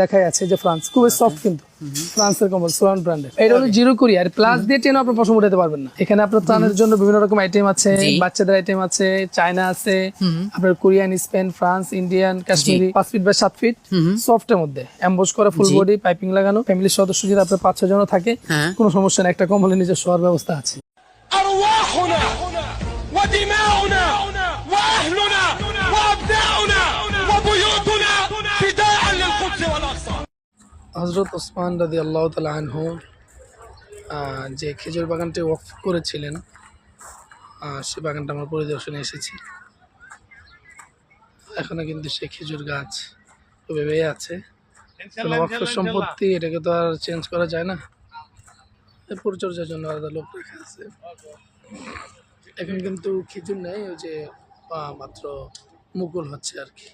লেখাই আছে যে ফ্রান্স, খুবই সফট কিন্তু ফ্রান্সের কম্বল সোয়ান ব্র্যান্ডের। এটা হলো জিরো কোরিয়া, আর প্লাস দিয়ে টেনে আপনার পশম উঠাতে পারবেন না। এখানে আপনার ত্রাণের জন্য বিভিন্ন রকম আইটেম আছে, বাচ্চাদের আইটেম আছে, চায়না আছে, আপনার Korean, Spain, France, Indian, Kashmiri 5 feet by 7 feet সফটের মধ্যে এমবোস করা, ফুল বডি, পাইপিং লাগানো। ফ্যামিলির সদস্য যদি আপনার 5-6 জন থাকে কোনো সমস্যা নেই, একটা কম্বলের নিচে শোয়ার ব্যবস্থা আছে। أرواحنا ودماؤنا وأهلنا وأبناؤنا وبيوتنا فداء للقدس والأقصى। হযরত ওসমান রাদিয়াল্লাহু তাআলা আনহু যে খেজুর বাগানটি ওয়াকফ করেছিলেন, সে বাগানটা আমরা পরিদর্শনে এসেছি। এখনো কিন্তু সেই খেজুর গাছ ওইভাবেই আছে। ওয়াকফ সম্পত্তি, এটাকে তো আর চেঞ্জ করা যায় না, পরিচর্যার জন্য আলাদা লোক রাখা আছে। এখন কিন্তু খেজুর নেই, ওই যে মাত্র মুকুল হচ্ছে আর কি।